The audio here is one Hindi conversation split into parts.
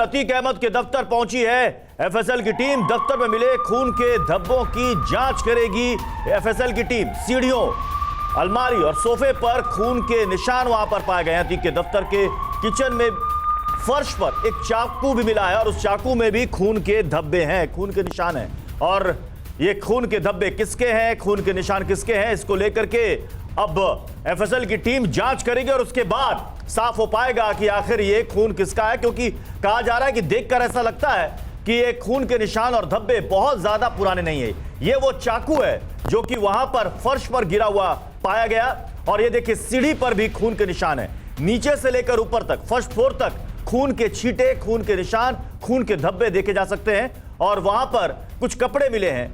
अतीक अहमद के दफ्तर पहुंची है एफएसएल की टीम। दफ्तर में मिले खून के धब्बों की जांच करेगी एफएसएल की टीम। सीढ़ियों, अलमारी और सोफे पर खून के निशान वहां पर पाए गए हैं। अतीक के दफ्तर के किचन में फर्श पर एक चाकू भी मिला है और उस चाकू में भी खून के धब्बे हैं, खून के निशान हैं। और ये खून के धब्बे किसके हैं, खून के निशान किसके हैं, इसको लेकर के अब एफएसएल की टीम जांच करेगी और उसके बाद साफ हो पाएगा कि आखिर ये खून किसका है। क्योंकि कहा जा रहा है कि देखकर ऐसा लगता है कि ये खून के निशान और धब्बे बहुत ज्यादा पुराने नहीं है। ये वो चाकू है जो कि वहां पर फर्श पर गिरा हुआ पाया गया। और ये देखिए सीढ़ी पर भी खून के निशान है, नीचे से लेकर ऊपर तक, फर्स्ट फ्लोर तक खून के छींटे, खून के निशान, खून के धब्बे देखे जा सकते हैं। और वहां पर कुछ कपड़े मिले हैं,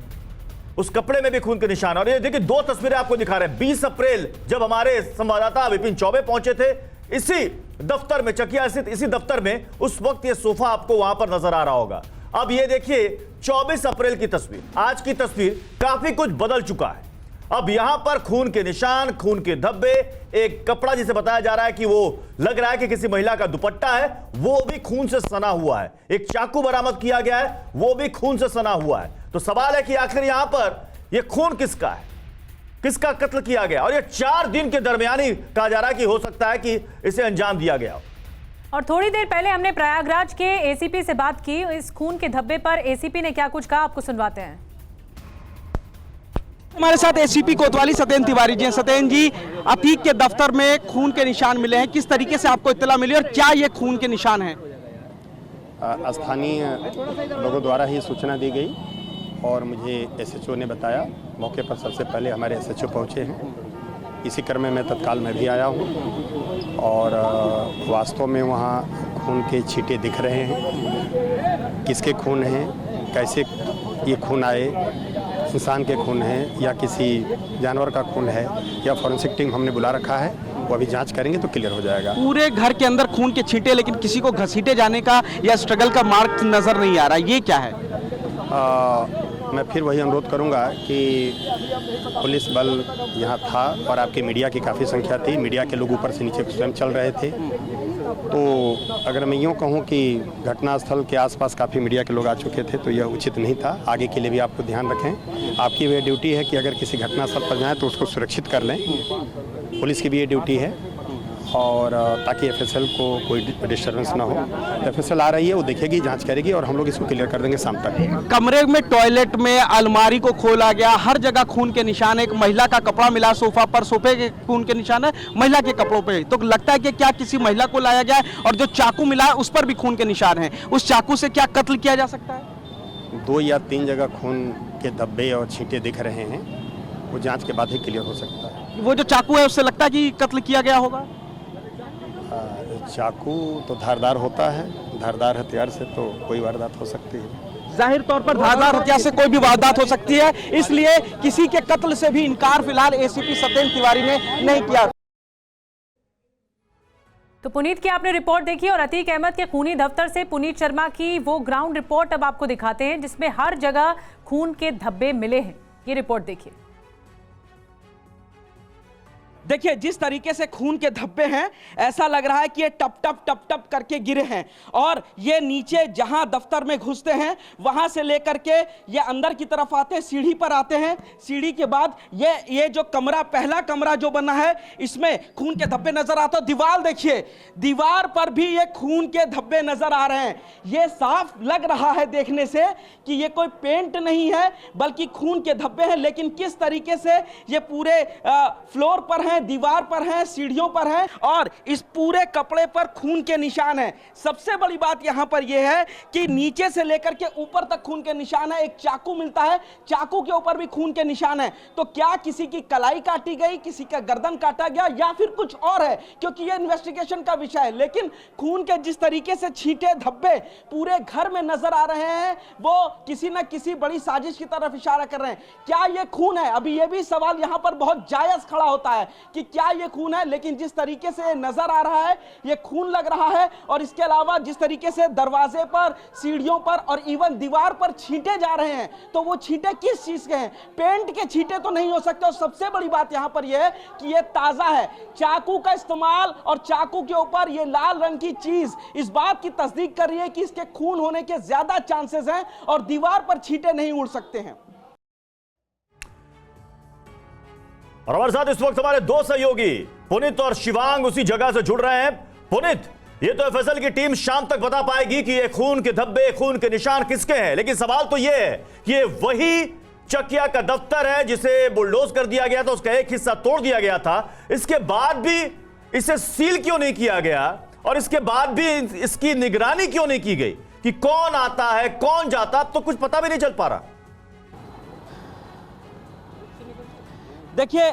उस कपड़े में भी खून के निशान। और ये देखिए दो तस्वीरें आपको दिखा रहे हैं। 20 अप्रैल जब हमारे संवाददाता विपिन चौबे पहुंचे थे इसी दफ्तर में, चकिया स्थित इसी दफ्तर में, उस वक्त ये सोफा आपको वहां पर नजर आ रहा होगा। अब ये देखिए 24 अप्रैल की तस्वीर, आज की तस्वीर, काफी कुछ बदल चुका है। अब यहां पर खून के निशान, खून के धब्बे, एक कपड़ा जिसे बताया जा रहा है कि वो लग रहा है कि किसी महिला का दुपट्टा है, वो भी खून से सना हुआ है। एक चाकू बरामद किया गया है, वो भी खून से सना हुआ है। तो सवाल है कि आखिर यहां पर ये खून किसका है, किसका कत्ल किया गया। और ये 4 दिन के दरमियान ही कहा जा रहा है कि हो सकता है कि इसे अंजाम दिया गया। और थोड़ी देर पहले हमने प्रयागराज के एसीपी से बात की। इस खून के धब्बे पर एसीपी ने क्या कुछ कहा, आपको सुनवाते हैं। हमारे साथ एसीपी कोतवाली सत्येंद्र तिवारी जी हैं। सत्येंद्र जी, अतीक के दफ्तर में खून के निशान मिले हैं, किस तरीके से आपको इत्तला मिली और क्या ये खून के निशान हैं? स्थानीय लोगों द्वारा ही सूचना दी गई और मुझे एसएचओ ने बताया। मौके पर सबसे पहले हमारे एसएचओ पहुंचे हैं। इसी क्रम में मैं तत्काल में भी आया हूं और वास्तव में वहां खून के छींटे दिख रहे हैं। किसके खून हैं, कैसे ये खून आए, इंसान के खून है या किसी जानवर का खून है या फॉरेंसिक टीम हमने बुला रखा है, वो अभी जांच करेंगे तो क्लियर हो जाएगा। पूरे घर के अंदर खून के छींटे, लेकिन किसी को घसीटे जाने का या स्ट्रगल का मार्क नजर नहीं आ रहा, ये क्या है? मैं फिर वही अनुरोध करूंगा कि पुलिस बल यहाँ था और आपके मीडिया की काफ़ी संख्या थी। मीडिया के लोग ऊपर से नीचे स्वयं चल रहे थे। तो अगर मैं यूँ कहूँ कि घटनास्थल के आसपास काफ़ी मीडिया के लोग आ चुके थे तो यह उचित नहीं था। आगे के लिए भी आपको ध्यान रखें। आपकी वह ड्यूटी है कि अगर किसी घटनास्थल पर जाएँ तो उसको सुरक्षित कर लें। पुलिस की भी ये ड्यूटी है और ताकि एफएसएल को कोई डिस्टर्बेंस ना हो। एफएसएल आ रही है, वो देखेगी, जांच करेगी और हम लोग इसको क्लियर कर देंगे शाम तक। कमरे में, टॉयलेट में, अलमारी को खोला गया, हर जगह खून के निशान है। एक महिला का कपड़ा मिला सोफा पर, सोफे के खून के निशान है, महिला के कपड़ों पे। तो लगता है कि क्या किसी महिला को लाया गया है? और जो चाकू मिला है उस पर भी खून के निशान है। उस चाकू से क्या कत्ल किया जा सकता है? 2 या 3 जगह खून के धब्बे और छींटे दिख रहे हैं, वो जाँच के बाद ही क्लियर हो सकता है। वो जो चाकू है उससे लगता है कि कत्ल किया गया होगा? चाकू तो धारदार होता है, धारदार हथियार से तो कोई वारदात हो सकती है। जाहिर तौर पर धारदार हथियार से कोई भी वारदात हो सकती है, इसलिए किसी के कत्ल से भी इनकार फिलहाल एसीपी सत्येंद्र तिवारी ने नहीं किया। तो पुनीत की आपने रिपोर्ट देखी और अतीक अहमद के खूनी दफ्तर से पुनीत शर्मा की वो ग्राउंड रिपोर्ट अब आपको दिखाते हैं जिसमें हर जगह खून के धब्बे मिले हैं। ये रिपोर्ट देखिए। देखिए जिस तरीके से खून के धब्बे हैं, ऐसा लग रहा है कि ये टप टप टप टप करके गिरे हैं। और ये नीचे जहां दफ्तर में घुसते हैं वहां से लेकर के ये अंदर की तरफ आते हैं, सीढ़ी पर आते हैं। सीढ़ी के बाद ये जो कमरा, पहला कमरा जो बना है, इसमें खून के धब्बे नजर आते हैं। दीवार देखिए, दीवार पर भी ये खून के धब्बे नजर आ रहे हैं। ये साफ लग रहा है देखने से कि ये कोई पेंट नहीं है बल्कि खून के धब्बे हैं। लेकिन किस तरीके से ये पूरे फ्लोर पर है, दीवार पर है, सीढ़ियों पर है और इस पूरे कपड़े पर खून के निशान है। सबसे बड़ी बात यहां पर यह है कि नीचे से लेकर के ऊपर तक खून के निशान है। एक चाकू मिलता है, चाकू के ऊपर भी खून के निशान है। तो क्या किसी की कलाई काटी गई, किसी का गर्दन काटा गया या फिर कुछ और है, क्योंकि यह इन्वेस्टिगेशन का विषय है। लेकिन खून के जिस तरीके से छींटे धब्बे पूरे घर में नजर आ रहे हैं, वो किसी न किसी बड़ी साजिश की तरफ इशारा कर रहे हैं। क्या यह खून है? अभी यह भी सवाल यहां पर बहुत जायज खड़ा होता है। कि क्या ये खून है, लेकिन जिस तरीके से नजर आ रहा है ये खून लग रहा है। और इसके अलावा जिस तरीके से दरवाजे पर, सीढ़ियों पर और इवन दीवार पर छींटे जा रहे हैं, तो वो छींटे किस चीज के हैं? पेंट के छींटे तो नहीं हो सकते। और सबसे बड़ी बात यहां पर यह है कि ये ताजा है। चाकू का इस्तेमाल और चाकू के ऊपर ये लाल रंग की चीज इस बात की तस्दीक कर रही है कि इसके खून होने के ज्यादा चांसेस हैं और दीवार पर छींटे नहीं उड़ सकते हैं। और हमारे साथ इस वक्त हमारे दो सहयोगी पुनीत और शिवांग उसी जगह से जुड़ रहे हैं। पुनीत, ये तो एफएसएल की टीम शाम तक बता पाएगी कि ये खून के धब्बे, खून के निशान किसके हैं, लेकिन सवाल तो ये है कि ये वही चकिया का दफ्तर है जिसे बुलडोज कर दिया गया था, उसका एक हिस्सा तोड़ दिया गया था। इसके बाद भी इसे सील क्यों नहीं किया गया और इसके बाद भी इसकी निगरानी क्यों नहीं की गई कि कौन आता है कौन जाता, अब तो कुछ पता भी नहीं चल पा रहा। देखिए,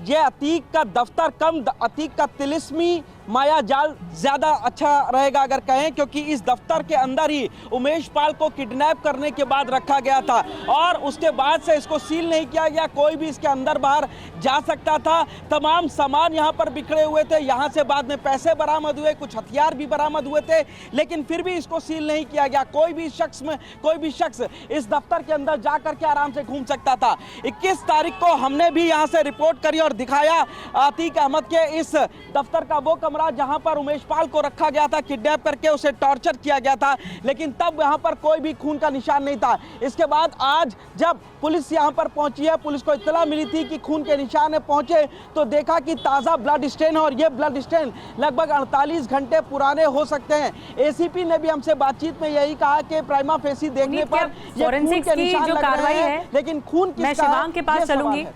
ये अतीक का दफ्तर कम, अतीक का तिलिस्मी माया जाल ज्यादा अच्छा रहेगा अगर कहें, क्योंकि इस दफ्तर के अंदर ही उमेश पाल को किडनैप करने के बाद रखा गया था और उसके बाद से इसको सील नहीं किया गया। कोई भी इसके अंदर बाहर जा सकता था। तमाम सामान यहाँ पर बिखरे हुए थे। यहाँ से बाद में पैसे बरामद हुए, कुछ हथियार भी बरामद हुए थे, लेकिन फिर भी इसको सील नहीं किया गया। कोई भी शख्स इस दफ्तर के अंदर जा करके आराम से घूम सकता था। 21 तारीख को हमने भी यहाँ से रिपोर्ट करी और दिखाया अतीक अहमद के इस दफ्तर का वो कमरा जहां पर उमेश पाल को रखा गया था, किडनैप करके उसे टॉर्चर किया गया था, लेकिन तब यहां पर कोई भी खून का निशान नहीं था। इसके बाद आज जब पुलिस यहां पर पहुंची है, पुलिस को इत्तला मिली थी कि खून के निशान पहुंचे, तो देखा कि ताजा ब्लड स्टेन है और ये ब्लड स्टेन लगभग 48 घंटे पुराने हो सकते हैं। एसीपी ने भी हमसे बातचीत में यही कहा कि प्राइमा फेसी देखने पर ये खून के निशान लग रहे हैं, लेकिन खून किसका है? मैं शिवांग के पास चलूंगी।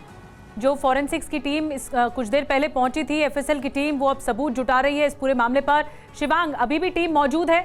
जो फॉरेंसिक्स की टीम कुछ देर पहले पहुंची थी, एफएसएल की टीम, वो अब सबूत जुटा रही है इस पूरे मामले पर। शिवांग, अभी भी टीम मौजूद है?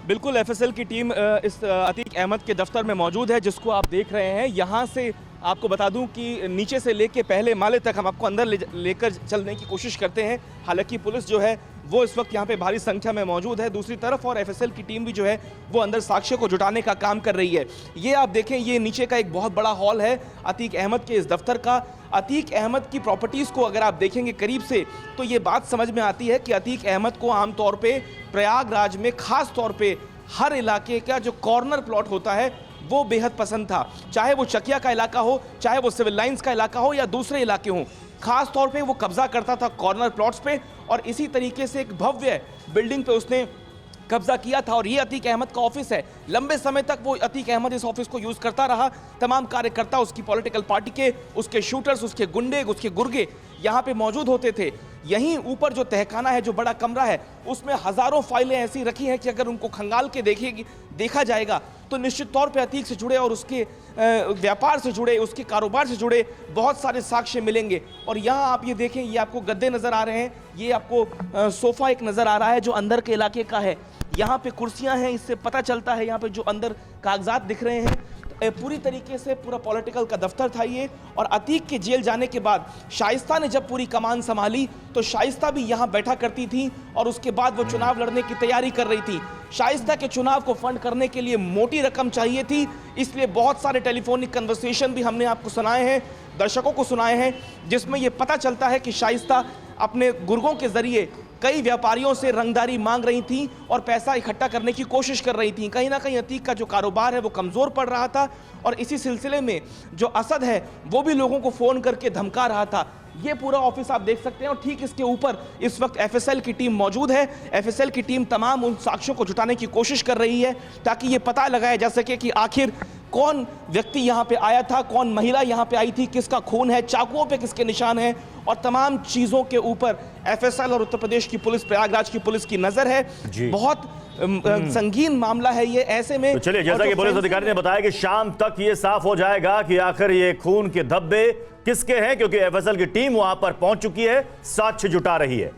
बिल्कुल, एफएसएल की टीम इस अतीक अहमद के दफ्तर में मौजूद है, जिसको आप देख रहे हैं। यहाँ से आपको बता दूं कि नीचे से लेके पहले माले तक हम आपको अंदर लेकर चलने की कोशिश करते हैं। हालांकि पुलिस जो है वो इस वक्त यहाँ पे भारी संख्या में मौजूद है दूसरी तरफ, और एफएसएल की टीम भी जो है वो अंदर साक्ष्य को जुटाने का काम कर रही है। ये आप देखें, ये नीचे का एक बहुत बड़ा हॉल है अतीक अहमद के इस दफ्तर का। अतीक अहमद की प्रॉपर्टीज़ को अगर आप देखेंगे करीब से, तो ये बात समझ में आती है कि अतीक अहमद को आमतौर पर प्रयागराज में खास तौर पर हर इलाके का जो कॉर्नर प्लॉट होता है वो बेहद पसंद था। चाहे वो चकिया का इलाका हो, चाहे वो सिविल लाइंस का इलाका हो या दूसरे इलाके हों, खास तौर पे वो कब्जा करता था कॉर्नर प्लॉट्स पे। और इसी तरीके से एक भव्य बिल्डिंग पे उसने कब्जा किया था और ये अतीक अहमद का ऑफिस है। लंबे समय तक वो अतीक अहमद इस ऑफिस को यूज करता रहा। तमाम कार्यकर्ता उसकी पॉलिटिकल पार्टी के, उसके शूटर्स, उसके गुंडे, उसके गुर्गे यहाँ पे मौजूद होते थे। यहीं ऊपर जो तहखाना है, जो बड़ा कमरा है, उसमें हजारों फाइलें ऐसी रखी हैं कि अगर उनको खंगाल के देखा जाएगा तो निश्चित तौर पे अतीक से जुड़े और उसके व्यापार से जुड़े, उसके कारोबार से जुड़े बहुत सारे साक्ष्य मिलेंगे। और यहाँ आप ये देखें, ये आपको गद्दे नज़र आ रहे हैं, ये आपको सोफ़ा एक नज़र आ रहा है जो अंदर के इलाके का है। यहाँ पे कुर्सियाँ हैं, इससे पता चलता है यहाँ पे जो अंदर कागजात दिख रहे हैं, पूरी तरीके से पूरा पॉलिटिकल का दफ्तर था ये। और अतीक के जेल जाने के बाद शाइस्ता ने जब पूरी कमान संभाली तो शाइस्ता भी यहाँ बैठा करती थी और उसके बाद वो चुनाव लड़ने की तैयारी कर रही थी। शाइस्ता के चुनाव को फंड करने के लिए मोटी रकम चाहिए थी, इसलिए बहुत सारे टेलीफोनिक कन्वर्सेशन भी हमने आपको सुनाए हैं, दर्शकों को सुनाए हैं, जिसमें ये पता चलता है कि शाइस्ता अपने गुर्गों के जरिए कई व्यापारियों से रंगदारी मांग रही थी और पैसा इकट्ठा करने की कोशिश कर रही थी। कहीं ना कहीं अतीक का जो कारोबार है वो कमज़ोर पड़ रहा था और इसी सिलसिले में जो असद है वो भी लोगों को फ़ोन करके धमका रहा था। ये पूरा ऑफिस आप देख सकते हैं और ठीक इसके ऊपर इस वक्त एफएसएल की टीम मौजूद है। एफएसएल की टीम तमाम उन साक्ष्यों को जुटाने की कोशिश कर रही है ताकि ये पता लगाया जा सके कि आखिर कौन व्यक्ति यहाँ पे आया था, कौन महिला यहाँ पे आई थी, किसका खून है, चाकुओं पे किसके निशान हैं, और तमाम चीज़ों के ऊपर एफएसएल और उत्तर प्रदेश की पुलिस, प्रयागराज की पुलिस की नज़र है। बहुत संगीन मामला है ये। ऐसे में तो चलिए, जैसा कि पुलिस अधिकारी ने बताया कि शाम तक ये साफ हो जाएगा कि आखिर ये खून के धब्बे किसके हैं, क्योंकि एफएसएल की टीम वहां पर पहुंच चुकी है, साक्ष्य जुटा रही है।